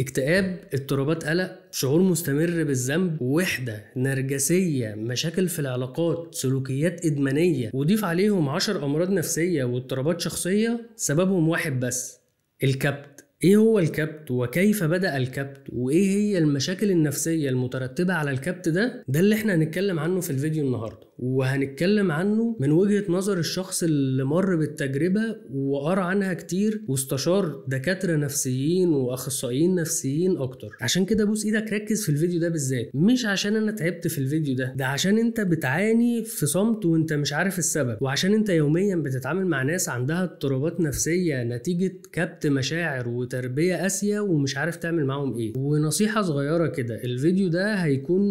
اكتئاب، اضطرابات قلق، شعور مستمر بالذنب، وحدة، نرجسية، مشاكل في العلاقات، سلوكيات إدمانية، وضيف عليهم 10 أمراض نفسية واضطرابات شخصية سببهم واحد بس: الكبت. ايه هو الكبت وكيف بدأ الكبت وايه هي المشاكل النفسية المترتبة على الكبت ده اللي احنا هنتكلم عنه في الفيديو النهاردة، وهنتكلم عنه من وجهة نظر الشخص اللي مر بالتجربة وقرأ عنها كتير واستشار دكاترة نفسيين واخصائيين نفسيين اكتر. عشان كده بوس ايدك ركز في الفيديو ده بالذات، مش عشان انا تعبت في الفيديو ده عشان انت بتعاني في صمت وانت مش عارف السبب، وعشان انت يوميا بتتعامل مع ناس عندها اضطرابات نفسية نتيجة كبت مشاعر وتربية قاسية ومش عارف تعمل معاهم ايه. ونصيحة صغيرة كده، الفيديو ده هيكون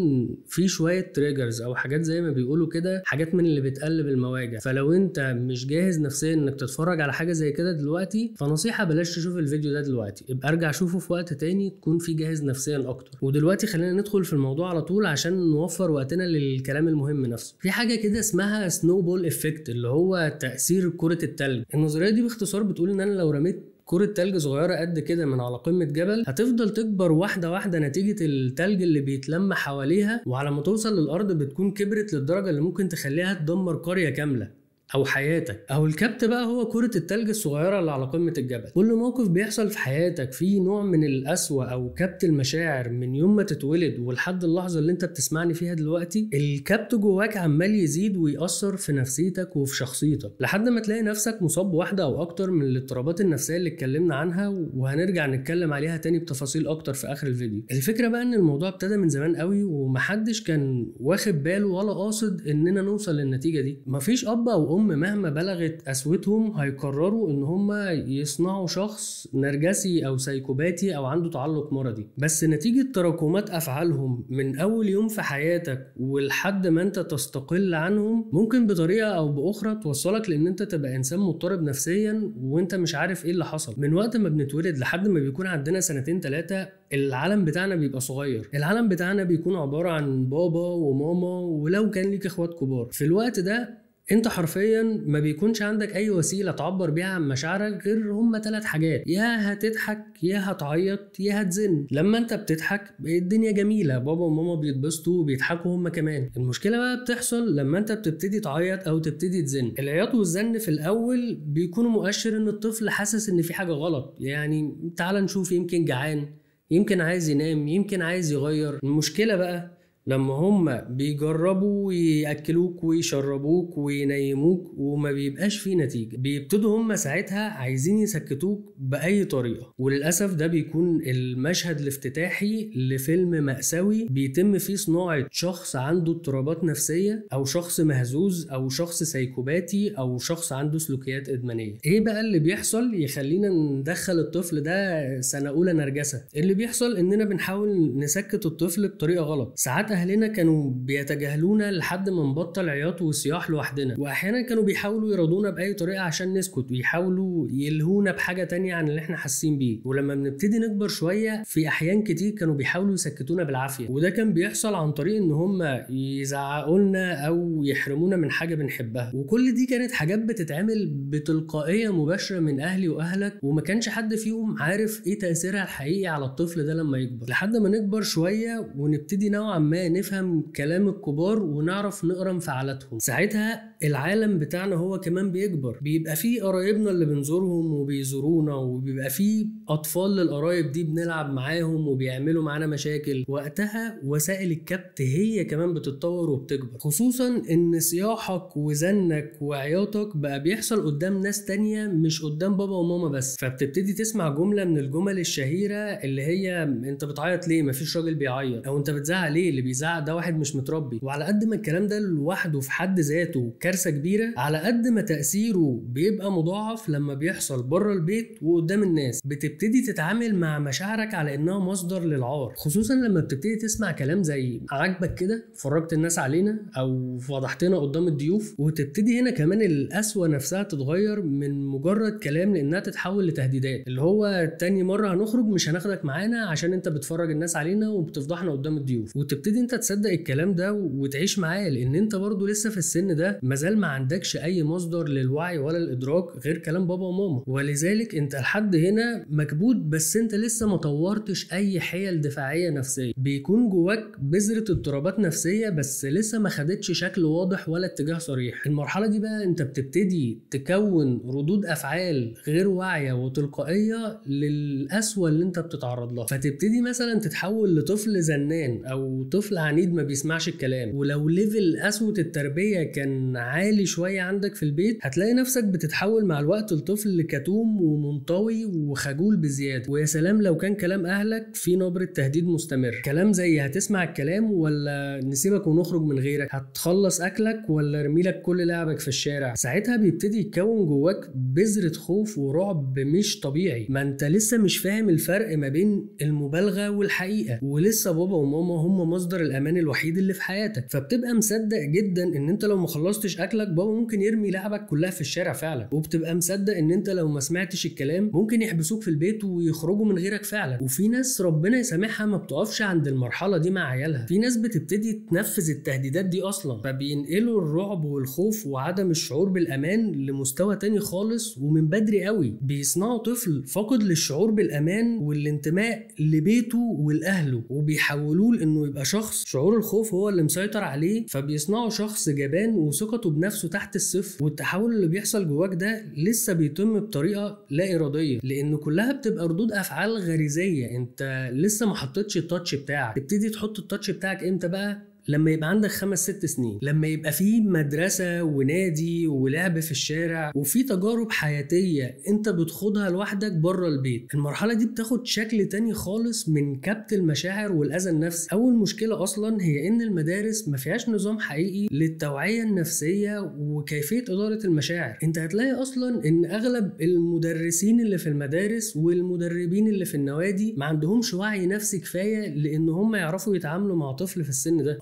فيه شوية تريجرز او حاجات زي ما بيقولوا كده، حاجات من اللي بتقلب المواجع. فلو انت مش جاهز نفسيا انك تتفرج على حاجة زي كده دلوقتي، فنصيحة بلاش تشوف الفيديو ده دلوقتي، ابقى ارجع شوفه في وقت تاني تكون فيه جاهز نفسيا اكتر. ودلوقتي خلينا ندخل في الموضوع على طول عشان نوفر وقتنا للكلام المهم نفسه. في حاجة كده اسمها سنو بول افكت، اللي هو تأثير كرة التلج. النظرية دي باختصار بتقول ان انا لو رميت كرة تلج صغيرة قد كده من على قمة جبل، هتفضل تكبر واحدة واحدة نتيجة التلج اللي بيتلم حواليها، وعلى ما توصل للأرض بتكون كبرت للدرجة اللي ممكن تخليها تدمر قرية كاملة أو حياتك. أو الكبت بقى هو كرة التلج الصغيرة اللي على قمة الجبل. كل موقف بيحصل في حياتك فيه نوع من القسوة أو كبت المشاعر من يوم ما تتولد ولحد اللحظة اللي أنت بتسمعني فيها دلوقتي، الكبت جواك عمال يزيد ويأثر في نفسيتك وفي شخصيتك لحد ما تلاقي نفسك مصاب بواحدة أو أكتر من الاضطرابات النفسية اللي اتكلمنا عنها، وهنرجع نتكلم عليها تاني بتفاصيل أكتر في آخر الفيديو. الفكرة بقى إن الموضوع ابتدى من زمان قوي ومحدش كان واخد باله ولا قاصد إننا نوصل للنتيجة دي. مفيش أب أو مهما بلغت قسوتهم هيقرروا ان هم يصنعوا شخص نرجسي او سايكوباتي او عنده تعلق مرضي، بس نتيجة تراكمات افعالهم من اول يوم في حياتك ولحد ما انت تستقل عنهم، ممكن بطريقة او باخرى توصلك لان انت تبقى انسان مضطرب نفسيا وانت مش عارف ايه اللي حصل. من وقت ما بنتولد لحد ما بيكون عندنا 2 3 العالم بتاعنا بيبقى صغير. العالم بتاعنا بيكون عبارة عن بابا وماما، ولو كان ليك اخوات كبار. في الوقت ده انت حرفيا ما بيكونش عندك اي وسيلة تعبر بيها عن مشاعرك غير هما 3 حاجات: يا هتضحك، يا هتعيط، يا هتزن. لما انت بتضحك الدنيا جميلة، بابا وماما بيتبسطوا وبيضحكوا هما كمان. المشكلة بقى بتحصل لما انت بتبتدي تعيط او تبتدي تزن. العياط والزن في الاول بيكونوا مؤشر ان الطفل حاسس ان في حاجة غلط، يعني تعال نشوف، يمكن جعان، يمكن عايز ينام، يمكن عايز يغير. المشكلة بقى لما هم بيجربوا يأكلوك ويشربوك وينيموك وما بيبقاش فيه نتيجة، بيبتدوا هم ساعتها عايزين يسكتوك بأي طريقة. وللأسف ده بيكون المشهد الافتتاحي لفيلم مأساوي بيتم فيه صناعة شخص عنده اضطرابات نفسية أو شخص مهزوز أو شخص سايكوباتي أو شخص عنده سلوكيات إدمانية. إيه بقى اللي بيحصل يخلينا ندخل الطفل ده سنة أولى نرجسة؟ اللي بيحصل إننا بنحاول نسكت الطفل بطريقة غلط. ساعات اهلنا كانوا بيتجاهلونا لحد ما نبطل عياط وصياح لوحدنا، واحيانا كانوا بيحاولوا يرضونا باي طريقه عشان نسكت، ويحاولوا يلهونا بحاجه تانية عن اللي احنا حاسين بيه. ولما بنبتدي نكبر شويه، في احيان كتير كانوا بيحاولوا يسكتونا بالعافيه، وده كان بيحصل عن طريق ان هم يزعقوا لنا او يحرمونا من حاجه بنحبها. وكل دي كانت حاجات بتتعمل بتلقائيه مباشره من اهلي واهلك، وما كانش حد فيهم عارف ايه تاثيرها الحقيقي على الطفل ده لما يكبر. لحد ما نكبر شويه ونبتدي نوعا ما نفهم كلام الكبار ونعرف نقرا انفعالاتهم، ساعتها العالم بتاعنا هو كمان بيكبر. بيبقى فيه قرايبنا اللي بنزورهم وبيزورونا، وبيبقى فيه اطفال للقرايب دي بنلعب معاهم وبيعملوا معانا مشاكل. وقتها وسائل الكبت هي كمان بتتطور وبتكبر، خصوصا ان صياحك وزنك وعياطك بقى بيحصل قدام ناس تانية مش قدام بابا وماما بس. فبتبتدي تسمع جملة من الجمل الشهيرة اللي هي: انت بتعيط ليه؟ مفيش راجل بيعيط. او انت بتزعق ليه؟ اللي بيزعق ده واحد مش متربي. وعلى قد ما الكلام ده لوحده في حد ذاته كارثه كبيره، على قد ما تاثيره بيبقى مضاعف لما بيحصل بره البيت وقدام الناس. بتبتدي تتعامل مع مشاعرك على انها مصدر للعار، خصوصا لما بتبتدي تسمع كلام زي: عاجبك كده؟ فرجت الناس علينا؟ او فضحتنا قدام الضيوف. وتبتدي هنا كمان القسوه نفسها تتغير من مجرد كلام لانها تتحول لتهديدات، اللي هو تاني مره هنخرج مش هناخدك معانا عشان انت بتفرج الناس علينا وبتفضحنا قدام الضيوف. وتبتدي فتبتدي انت تصدق الكلام ده وتعيش معاه، لان انت برضو لسه في السن ده مازال ما عندكش اي مصدر للوعي ولا الادراك غير كلام بابا وماما، ولذلك انت لحد هنا مكبوت، بس انت لسه ما طورتش اي حيل دفاعيه نفسيه. بيكون جواك بذره اضطرابات نفسيه بس لسه ما خدتش شكل واضح ولا اتجاه صريح. المرحله دي بقى انت بتبتدي تكون ردود افعال غير واعيه وتلقائيه للقسوه اللي انت بتتعرض لها، فتبتدي مثلا تتحول لطفل زنان او طفل عنيد ما بيسمعش الكلام. ولو ليفل قسوه التربيه كان عالي شويه عندك في البيت، هتلاقي نفسك بتتحول مع الوقت لطفل كتوم ومنطوي وخجول بزياده. ويا سلام لو كان كلام اهلك في نبره تهديد مستمر، كلام زي هتسمع الكلام ولا نسيبك ونخرج من غيرك، هتخلص اكلك ولا ارمي لك كل لعبك في الشارع. ساعتها بيبتدي يتكون جواك بذره خوف ورعب مش طبيعي. ما انت لسه مش فاهم الفرق ما بين المبالغه والحقيقه، ولسه بابا وماما هم مصدر الامان الوحيد اللي في حياتك، فبتبقى مصدق جدا ان انت لو ما خلصتش اكلك بابا ممكن يرمي لعبك كلها في الشارع فعلا، وبتبقى مصدق ان انت لو ما سمعتش الكلام ممكن يحبسوك في البيت ويخرجوا من غيرك فعلا. وفي ناس ربنا يسامحها ما بتقفش عند المرحله دي مع عيالها، في ناس بتبتدي تنفذ التهديدات دي اصلا، فبينقلوا الرعب والخوف وعدم الشعور بالامان لمستوى تاني خالص ومن بدري قوي. بيصنعوا طفل فاقد للشعور بالامان والانتماء لبيته ولاهله، وبيحولوه لانه يبقى شخص شعور الخوف هو اللي مسيطر عليه، فبيصنعوا شخص جبان وثقته بنفسه تحت الصفر. والتحول اللي بيحصل جواك ده لسه بيتم بطريقه لا اراديه، لان كلها بتبقى ردود افعال غريزيه، انت لسه ما حطيتش التاتش بتاعك. تبتدي تحط التاتش بتاعك امتى بقى؟ لما يبقى عندك 5-6 سنين، لما يبقى في مدرسة ونادي ولعب في الشارع وفي تجارب حياتية انت بتخوضها لوحدك بره البيت. المرحلة دي بتاخد شكل تاني خالص من كبت المشاعر والأذى النفسي. أول مشكلة أصلا هي إن المدارس ما فيهاش نظام حقيقي للتوعية النفسية وكيفية إدارة المشاعر. انت هتلاقي أصلا إن أغلب المدرسين اللي في المدارس والمدربين اللي في النوادي ما عندهمش وعي نفسي كفاية لأن هم يعرفوا يتعاملوا مع طفل في السن ده.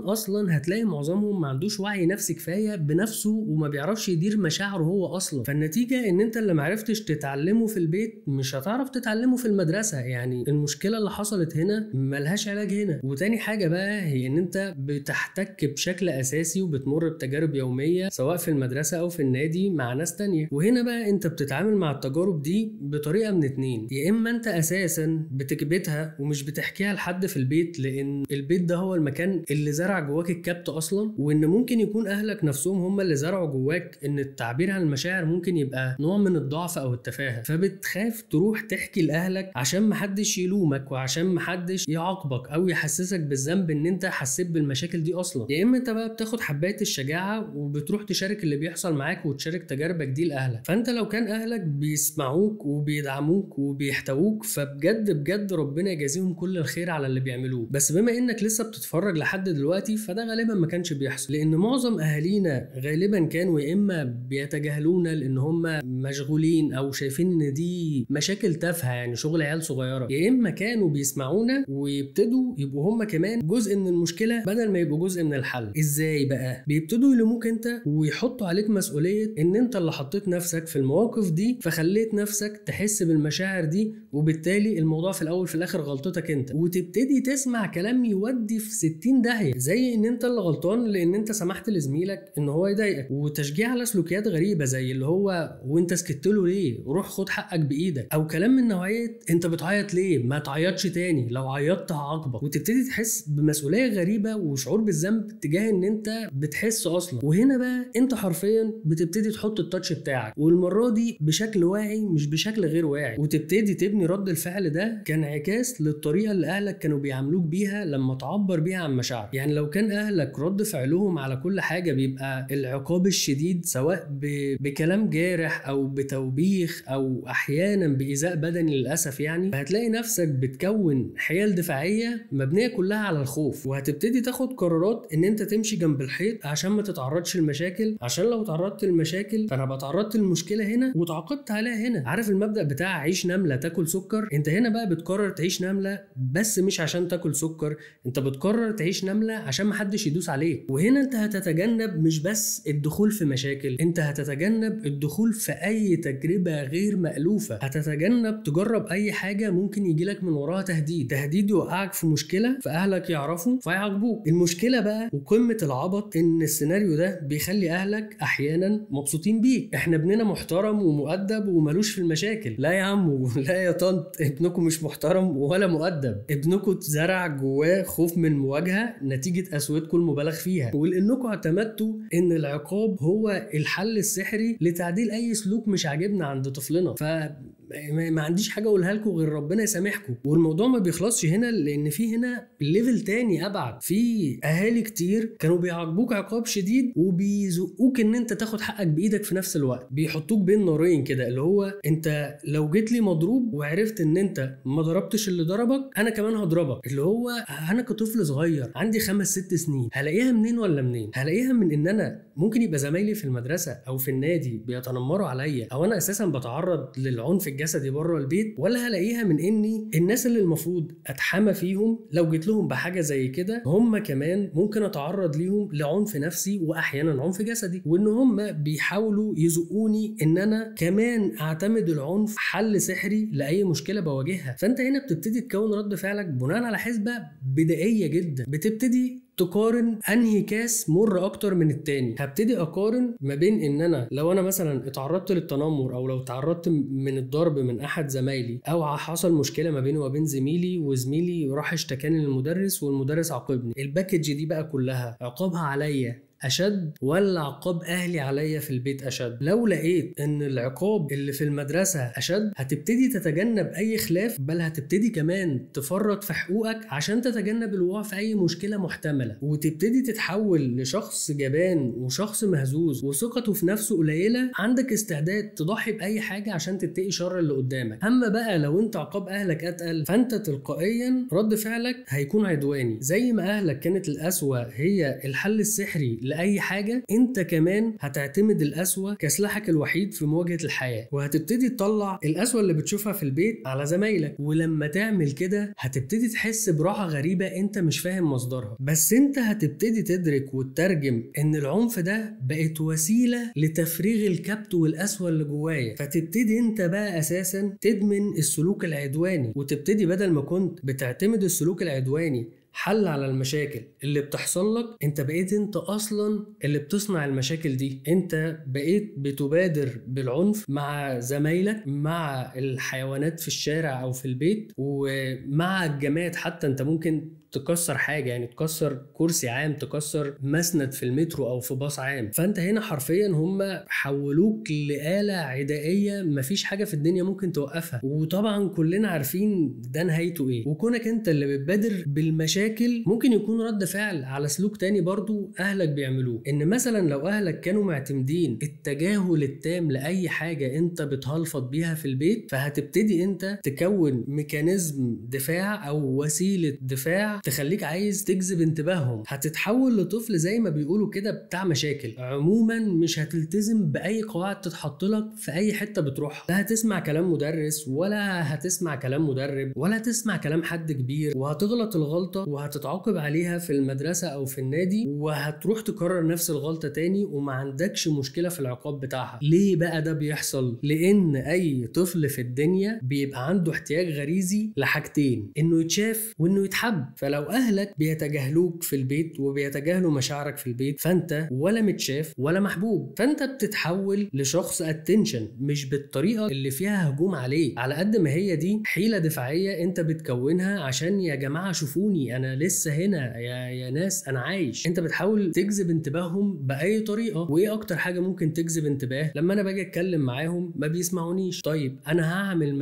اصلا هتلاقي معظمهم ما عندوش وعي نفسي كفايه بنفسه وما بيعرفش يدير مشاعره هو اصلا. فالنتيجه ان انت اللي ما عرفتش تتعلمه في البيت مش هتعرف تتعلمه في المدرسه. يعني المشكله اللي حصلت هنا ملهاش علاج هنا. وتاني حاجه بقى هي ان انت بتحتك بشكل اساسي وبتمر بتجارب يوميه سواء في المدرسه او في النادي مع ناس تانية، وهنا بقى انت بتتعامل مع التجارب دي بطريقه من اتنين: يا اما انت اساسا بتكبتها ومش بتحكيها لحد في البيت لان البيت ده هو المكان اللي زرع جواك الكبت اصلا، وان ممكن يكون اهلك نفسهم هم اللي زرعوا جواك ان التعبير عن المشاعر ممكن يبقى نوع من الضعف او التفاهه، فبتخاف تروح تحكي لاهلك عشان محدش يلومك وعشان محدش يعاقبك او يحسسك بالذنب ان انت حسيت بالمشاكل دي اصلا. يا اما انت بقى بتاخد حبايه الشجاعه وبتروح تشارك اللي بيحصل معاك وتشارك تجاربك دي لاهلك. فانت لو كان اهلك بيسمعوك وبيدعموك وبيحتووك فبجد ربنا يجازيهم كل الخير على اللي بيعملوه. بس بما انك لسه بتتفرج لحد دلوقتي فده غالبا ما كانش بيحصل، لان معظم اهالينا غالبا كانوا يا اما بيتجاهلونا لان هم مشغولين او شايفين ان دي مشاكل تافهه يعني شغل عيال صغيره، يا اما كانوا بيسمعونا ويبتدوا يبقوا هم كمان جزء من المشكله بدل ما يبقوا جزء من الحل. ازاي بقى؟ بيبتدوا يلوموك انت ويحطوا عليك مسؤوليه ان انت اللي حطيت نفسك في المواقف دي فخليت نفسك تحس بالمشاعر دي، وبالتالي الموضوع في الاول في الاخر غلطتك انت، وتبتدي تسمع كلام يودي في 60 داهيه زي ان انت اللي غلطان لان انت سمحت لزميلك ان هو يضايقك، وتشجيع على سلوكيات غريبه زي اللي هو وانت سكت له ليه؟ روح خد حقك بايدك، او كلام من نوعيه انت بتعيط ليه؟ ما تعيطش تاني، لو عيطت هعاقبك. وتبتدي تحس بمسؤوليه غريبه وشعور بالذنب تجاه ان انت بتحس اصلا. وهنا بقى انت حرفيا بتبتدي تحط التاتش بتاعك، والمره دي بشكل واعي مش بشكل غير واعي، وتبتدي تبني رد الفعل ده كانعكاس للطريقه اللي اهلك كانوا بيعاملوك بيها لما تعبر بيها عن مشاعرك. يعني لو كان اهلك رد فعلهم على كل حاجه بيبقى العقاب الشديد سواء بكلام جارح او بتوبيخ او احيانا بايذاء بدني للاسف، يعني هتلاقي نفسك بتكون حيل دفاعيه مبنيه كلها على الخوف، وهتبتدي تاخد قرارات ان انت تمشي جنب الحيط عشان ما تتعرضش للمشاكل، عشان لو تعرضت للمشاكل فانا هبقى اتعرضت للمشكله هنا وتعاقبت عليها هنا. عارف المبدا بتاع عيش نمله تاكل سكر؟ انت هنا بقى بتقرر تعيش نمله بس مش عشان تاكل سكر، انت بتقرر تعيش نملة عشان محدش يدوس عليك. وهنا انت هتتجنب مش بس الدخول في مشاكل، انت هتتجنب الدخول في اي تجربة غير مألوفة، هتتجنب تجرب اي حاجة ممكن يجيلك من وراها تهديد يوقعك في مشكلة فاهلك يعرفوا فيعاقبوك. المشكلة بقى وقمة العبط ان السيناريو ده بيخلي اهلك احيانا مبسوطين بيك. احنا ابننا محترم ومؤدب وملوش في المشاكل. لا يا عمو، لا يا طنط، ابنكم مش محترم ولا مؤدب، ابنكم اتزرع جواه خوف من المواجهة نتيجة قسوتكم المبالغ فيها، ولانكم اعتمدتوا ان العقاب هو الحل السحري لتعديل اي سلوك مش عاجبنا عند طفلنا. ما عنديش حاجه اقولها لكم غير ربنا يسامحكم. والموضوع ما بيخلصش هنا، لان في هنا ليفل تاني ابعد. في اهالي كتير كانوا بيعاقبوك عقاب شديد وبيزقوك ان انت تاخد حقك بايدك في نفس الوقت، بيحطوك بين نارين كده، اللي هو انت لو جيت لي مضروب وعرفت ان انت ما ضربتش اللي ضربك انا كمان هضربك. اللي هو انا كطفل صغير عندي 5-6 سنين هلاقيها منين ولا منين؟ هلاقيها من ان انا ممكن يبقى زمايلي في المدرسه او في النادي بيتنمروا عليا، او انا اساسا بتعرض للعنف الجسدي بره البيت، ولا هلاقيها من اني الناس اللي المفروض اتحمى فيهم لو جيت لهم بحاجه زي كده هم كمان ممكن اتعرض ليهم لعنف نفسي واحيانا عنف جسدي، وان هم بيحاولوا يزقوني ان انا كمان اعتمد العنف حل سحري لاي مشكله بواجهها. فانت هنا بتبتدي تكون رد فعلك بناء على حسبه بدائيه جدا، بتبتدي تقارن انهي كاس مر اكتر من التاني. هبتدي اقارن ما بين ان انا لو انا مثلا اتعرضت للتنمر او لو اتعرضت من الضرب من احد زمايلي، او حصل مشكله ما بيني وبين زميلي وزميلي راح اشتكاني للمدرس والمدرس عاقبني، الباكج دي بقى كلها عقابها عليا أشد ولا عقاب أهلي عليا في البيت أشد؟ لو لقيت إن العقاب اللي في المدرسة أشد هتبتدي تتجنب أي خلاف، بل هتبتدي كمان تفرط في حقوقك عشان تتجنب الوقوع في أي مشكلة محتملة، وتبتدي تتحول لشخص جبان وشخص مهزوز وثقته في نفسه قليلة، عندك استعداد تضحي بأي حاجة عشان تتقي شر اللي قدامك. أما بقى لو أنت عقاب أهلك أتقل فأنت تلقائيا رد فعلك هيكون عدواني. زي ما أهلك كانت القسوة هي الحل السحري لأي حاجة، انت كمان هتعتمد القسوة كسلاحك الوحيد في مواجهة الحياة، وهتبتدي تطلع القسوة اللي بتشوفها في البيت على زمايلك. ولما تعمل كده هتبتدي تحس براحة غريبة انت مش فاهم مصدرها، بس انت هتبتدي تدرك وتترجم ان العنف ده بقت وسيلة لتفريغ الكبت والقسوة اللي جوايا، فتبتدي انت بقى اساسا تدمن السلوك العدواني، وتبتدي بدل ما كنت بتعتمد السلوك العدواني حل على المشاكل اللي بتحصل لك، انت بقيت انت اصلا اللي بتصنع المشاكل دي. انت بقيت بتبادر بالعنف مع زمايلك، مع الحيوانات في الشارع او في البيت، ومع الجماد حتى. انت ممكن تكسر حاجة، يعني تكسر كرسي عام، تكسر مسند في المترو او في باص عام. فانت هنا حرفيا هم حولوك لآلة عدائية مفيش حاجة في الدنيا ممكن توقفها، وطبعا كلنا عارفين ده نهايته ايه. وكونك انت اللي بتبادر بالمشاكل ممكن يكون رد فعل على سلوك تاني برضو اهلك بيعملوه. ان مثلا لو اهلك كانوا معتمدين التجاهل التام لأي حاجة انت بتهلفط بيها في البيت، فهتبتدي انت تكون ميكانيزم دفاع او وسيلة دفاع تخليك عايز تجذب انتباههم. هتتحول لطفل زي ما بيقولوا كده بتاع مشاكل. عموما مش هتلتزم بأي قواعد تتحط لك في أي حتة بتروحها، لا هتسمع كلام مدرس ولا هتسمع كلام مدرب ولا هتسمع كلام حد كبير، وهتغلط الغلطة وهتتعاقب عليها في المدرسة أو في النادي، وهتروح تكرر نفس الغلطة تاني وما عندكش مشكلة في العقاب بتاعها. ليه بقى ده بيحصل؟ لأن أي طفل في الدنيا بيبقى عنده احتياج غريزي لحاجتين، إنه يتشاف وإنه يتحب. فلو أهلك بيتجاهلوك في البيت وبيتجاهلوا مشاعرك في البيت، فأنت ولا متشاف ولا محبوب، فأنت بتتحول لشخص اتنشن، مش بالطريقة اللي فيها هجوم عليك، على قد ما هي دي حيلة دفاعية أنت بتكونها عشان يا جماعة شوفوني أنا لسه هنا، يا ناس أنا عايش. أنت بتحاول تجذب انتباههم بأي طريقة. وإيه أكتر حاجة ممكن تجذب انتباه؟ لما أنا باجي أتكلم معاهم ما بيسمعونيش. طيب أنا هعمل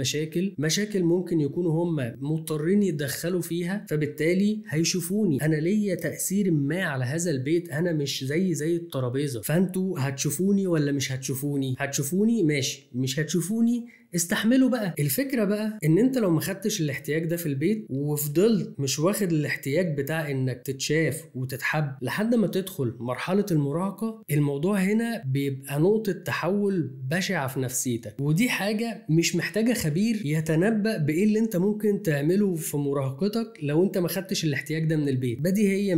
مشاكل ممكن يكونوا هم مضطرين يتدخلوا فيها، فبالتالي هيشوفوني انا ليا تأثير ما على هذا البيت، انا مش زي الترابيزة. فانتوا هتشوفوني ولا مش هتشوفوني؟ هتشوفوني ماشي، مش هتشوفوني استحمله بقى. الفكرة بقى ان انت لو ما خدتش الاحتياج ده في البيت وفضلت مش واخد الاحتياج بتاع انك تتشاف وتتحب لحد ما تدخل مرحلة المراهقة، الموضوع هنا بيبقى نقطة تحول بشعة في نفسيتك، ودي حاجة مش محتاجة خبير يتنبأ بايه اللي انت ممكن تعمله في مراهقتك لو انت ما خدتش الاحتياج ده من البيت. بديهيا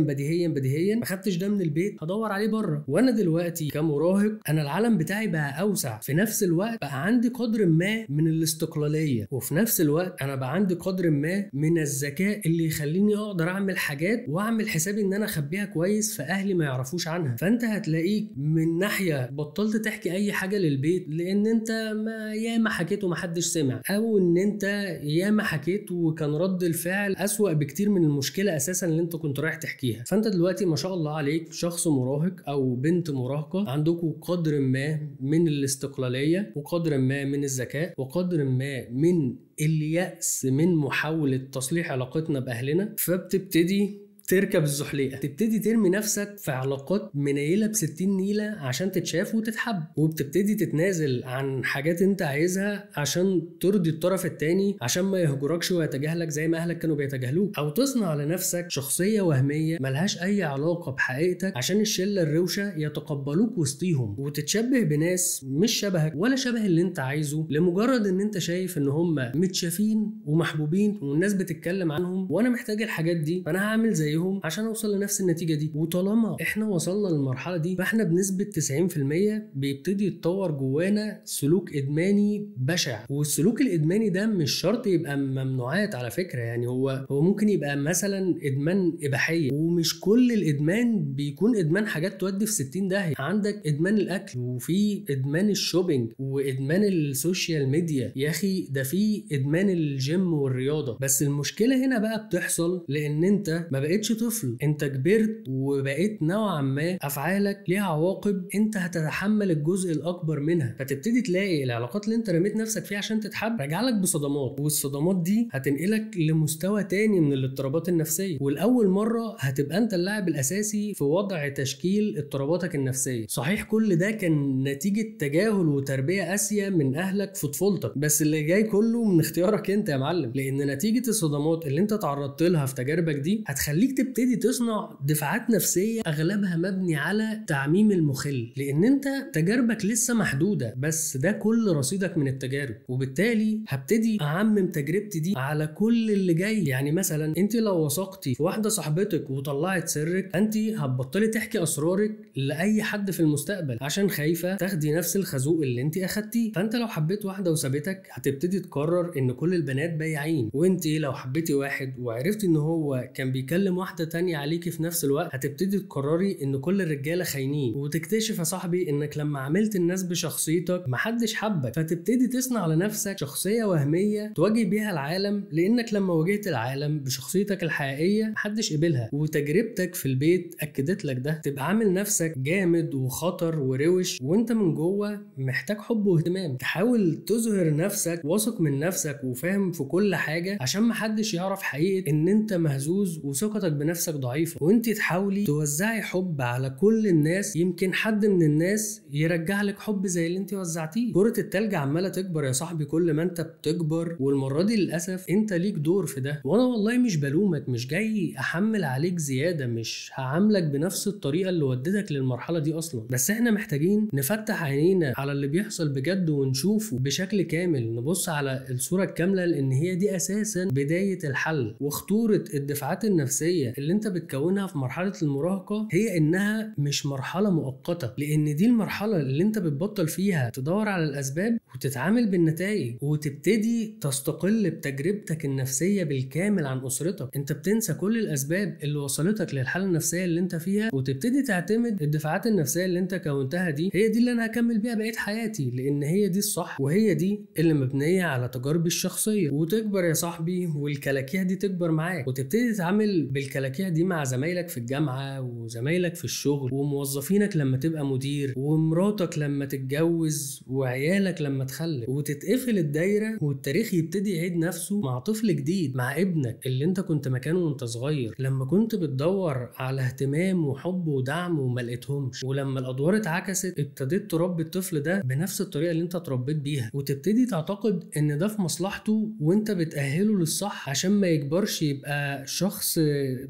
ما خدتش ده من البيت هدور عليه بره. وانا دلوقتي كمراهق انا العالم بتاعي بقى اوسع، في نفس الوقت بقى عندي قدر ما من الاستقلالية، وفي نفس الوقت انا بقى عندي قدر ما من الذكاء اللي يخليني اقدر اعمل حاجات واعمل حسابي ان انا اخبيها كويس فاهلي ما يعرفوش عنها. فانت هتلاقيك من ناحية بطلت تحكي اي حاجة للبيت لان انت ما ياما حكيت ومحدش سمع، او ان انت ياما حكيت وكان رد الفعل اسوأ بكتير من المشكلة اساسا اللي انت كنت رايح تحكيها. فانت دلوقتي ما شاء الله عليك شخص مراهق او بنت مراهقة، عندكم قدر ما من الاستقلالية وقدر ما من الذكاء وقدر ما من اليأس من محاولة تصليح علاقتنا بأهلنا، فبتبتدي تركب الزحليقة، تبتدي ترمي نفسك في علاقات منيلة ب60 نيلة عشان تتشاف وتتحب، وبتبتدي تتنازل عن حاجات انت عايزها عشان ترضي الطرف التاني عشان ما يهجركش ويتجاهلك زي ما اهلك كانوا بيتجاهلوك، او تصنع لنفسك شخصية وهمية ملهاش اي علاقة بحقيقتك عشان الشلة الروشة يتقبلوك وسطيهم، وتتشبه بناس مش شبهك ولا شبه اللي انت عايزه لمجرد ان انت شايف ان هم متشافين ومحبوبين والناس بتتكلم عنهم وانا محتاج الحاجات دي فانا هعمل زيهم عشان اوصل لنفس النتيجه دي. وطالما احنا وصلنا للمرحله دي فاحنا بنسبه 90% بيبتدي يتطور جوانا سلوك ادماني بشع. والسلوك الادماني ده مش شرط يبقى ممنوعات على فكره، يعني هو ممكن يبقى مثلا ادمان اباحيه، ومش كل الادمان بيكون ادمان حاجات تودي في 60 داهيه. عندك ادمان الاكل، وفي ادمان الشوبينج، وادمان السوشيال ميديا، يا اخي ده في ادمان الجيم والرياضه. بس المشكله هنا بقى بتحصل لان انت ما بقتش طفل، انت كبرت وبقيت نوعا ما افعالك ليها عواقب انت هتتحمل الجزء الاكبر منها، فتبتدي تلاقي العلاقات اللي انت رميت نفسك فيها عشان تتحب راجعلك بصدمات، والصدمات دي هتنقلك لمستوى تاني من الاضطرابات النفسيه، والاول مره هتبقى انت اللاعب الاساسي في وضع تشكيل اضطراباتك النفسيه. صحيح كل ده كان نتيجه تجاهل وتربيه قاسيه من اهلك في طفولتك، بس اللي جاي كله من اختيارك انت يا معلم، لان نتيجه الصدمات اللي انت تعرضت لها في تجاربك دي هتخليك تبتدي تصنع دفاعات نفسية أغلبها مبني على تعميم المخل، لأن أنت تجاربك لسه محدودة بس ده كل رصيدك من التجارب، وبالتالي هبتدي أعمم تجربتي دي على كل اللي جاي. يعني مثلا أنت لو وثقتي في واحدة صاحبتك وطلعت سرك أنت هتبطلي تحكي أسرارك لأي حد في المستقبل عشان خايفة تاخدي نفس الخازوق اللي أنت أخدتيه. فأنت لو حبيت واحدة وسابتك هتبتدي تقرر إن كل البنات بياعين، وأنت لو حبيتي واحد وعرفتي إن هو كان بيكلم واحدة تانية عليكي في نفس الوقت هتبتدي تقرري ان كل الرجاله خاينين، وتكتشف يا صاحبي انك لما عملت الناس بشخصيتك محدش حبك، فتبتدي تصنع لنفسك شخصيه وهميه تواجه بيها العالم، لانك لما واجهت العالم بشخصيتك الحقيقيه محدش قبلها، وتجربتك في البيت اكدت لك ده. تبقى عامل نفسك جامد وخطر وروش وانت من جوه محتاج حب واهتمام، تحاول تظهر نفسك واثق من نفسك وفاهم في كل حاجه عشان محدش يعرف حقيقه ان انت مهزوز وثقتك بنفسك ضعيفه، وانت تحاولي توزعي حب على كل الناس، يمكن حد من الناس يرجع لك حب زي اللي انت وزعتيه. كرة التلج عماله تكبر يا صاحبي كل ما انت بتكبر، والمره دي للاسف انت ليك دور في ده، وانا والله مش بلومك، مش جاي احمل عليك زياده، مش هعاملك بنفس الطريقه اللي ودتك للمرحله دي اصلا، بس احنا محتاجين نفتح عينينا على اللي بيحصل بجد ونشوفه بشكل كامل، نبص على الصوره الكامله، لان هي دي اساسا بدايه الحل. وخطوره الدفاعات النفسيه اللي انت بتكونها في مرحله المراهقه هي انها مش مرحله مؤقته، لان دي المرحله اللي انت بتبطل فيها تدور على الاسباب وتتعامل بالنتائج، وتبتدي تستقل بتجربتك النفسيه بالكامل عن اسرتك. انت بتنسى كل الاسباب اللي وصلتك للحاله النفسيه اللي انت فيها، وتبتدي تعتمد الدفاعات النفسيه اللي انت كونتها دي هي دي اللي انا هكمل بيها بقيه حياتي، لان هي دي الصح وهي دي اللي مبنيه على تجاربي الشخصيه. وتكبر يا صاحبي والكلاكيع دي تكبر معاك، وتبتدي تتعامل الكلاكيع دي مع زمايلك في الجامعة وزمايلك في الشغل وموظفينك لما تبقى مدير ومراتك لما تتجوز وعيالك لما تخلف، وتتقفل الدايرة والتاريخ يبتدي يعيد نفسه مع طفل جديد، مع ابنك اللي انت كنت مكانه وانت صغير لما كنت بتدور على اهتمام وحب ودعم وما لقيتهمش، ولما الادوار اتعكست ابتديت تربي الطفل ده بنفس الطريقة اللي انت اتربيت بيها، وتبتدي تعتقد ان ده في مصلحته وانت بتأهله للصح عشان ما يكبرش يبقى شخص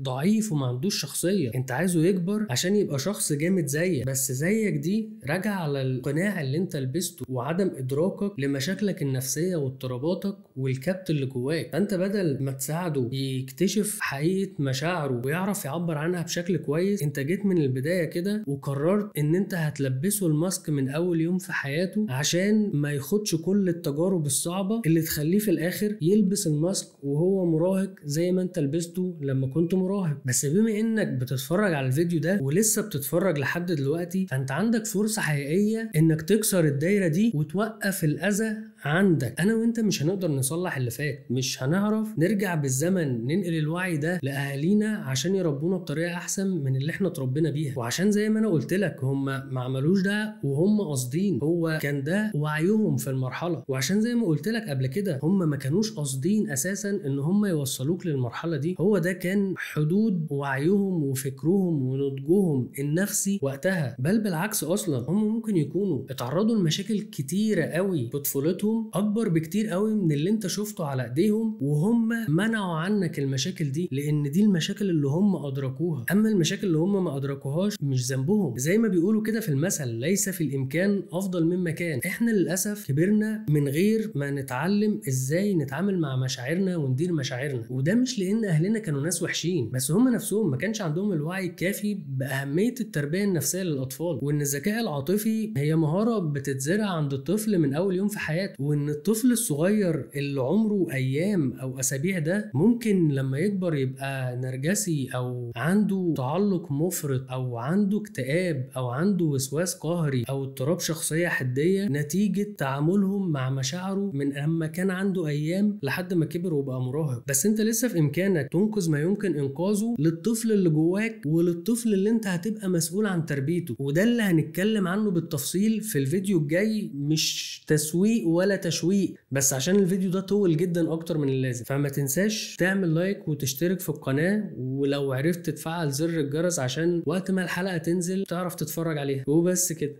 ضعيف وما عندوش شخصية. انت عايزه يكبر عشان يبقى شخص جامد زيك، بس زيك دي راجع على القناع اللي انت لبسته وعدم ادراكك لمشاكلك النفسية واضطراباتك والكبت اللي جواك. فانت بدل ما تساعده يكتشف حقيقة مشاعره ويعرف يعبر عنها بشكل كويس، انت جيت من البداية كده وقررت ان انت هتلبسه الماسك من اول يوم في حياته عشان ما ياخدش كل التجارب الصعبة اللي تخليه في الاخر يلبس الماسك وهو مراهق زي ما انت لبسته لما كنت مراهق. بس بما انك بتتفرج على الفيديو ده ولسه بتتفرج لحد دلوقتي، فانت عندك فرصة حقيقية انك تكسر الدايرة دي وتوقف الاذى عندك. انا وانت مش هنقدر نصلح اللي فات، مش هنعرف نرجع بالزمن ننقل الوعي ده لاهالينا عشان يربونا بطريقة احسن من اللي احنا اتربينا بيها. وعشان زي ما انا قلت لك هم ما عملوش ده وهم قاصدين، هو كان ده وعيهم في المرحلة. وعشان زي ما قلت لك قبل كده هم ما كانوش قاصدين اساسا ان هم يوصلوك للمرحلة دي، هو ده كان حدود وعيهم وفكرهم ونضجهم النفسي وقتها. بل بالعكس اصلا هم ممكن يكونوا اتعرضوا لمشاكل كتيرة قوي في طفولتهم اكبر بكتير قوي من اللي انت شفته على ايديهم، وهم منعوا عنك المشاكل دي لان دي المشاكل اللي هم ادركوها. اما المشاكل اللي هم ما ادركوهاش مش ذنبهم. زي ما بيقولوا كده في المثل، ليس في الامكان افضل من مكان. احنا للاسف كبرنا من غير ما نتعلم ازاي نتعامل مع مشاعرنا وندير مشاعرنا، وده مش لان اهلنا كانوا ناس وحشين، بس هم نفسهم ما كانش عندهم الوعي الكافي باهميه التربيه النفسيه للاطفال، وان الذكاء العاطفي هي مهاره بتتزرع عند الطفل من اول يوم في حياته، وان الطفل الصغير اللي عمره ايام او اسابيع ده ممكن لما يكبر يبقى نرجسي او عنده تعلق مفرط او عنده اكتئاب او عنده وسواس قهري او اضطراب شخصيه حديه نتيجه تعاملهم مع مشاعره من لما كان عنده ايام لحد ما كبر وبقى مراهق. بس انت لسه في امكانك تنقذ ما يمكن انقاذه للطفل اللي جواك وللطفل اللي انت هتبقى مسؤول عن تربيته، وده اللي هنتكلم عنه بالتفصيل في الفيديو الجاي. مش تسويق ولا تشويق، بس عشان الفيديو ده طول جدا اكتر من اللازم، فما تنساش تعمل لايك وتشترك في القناة، ولو عرفت تفعل زر الجرس عشان وقت ما الحلقة تنزل تعرف تتفرج عليها. وبس كده،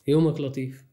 يومك لطيف.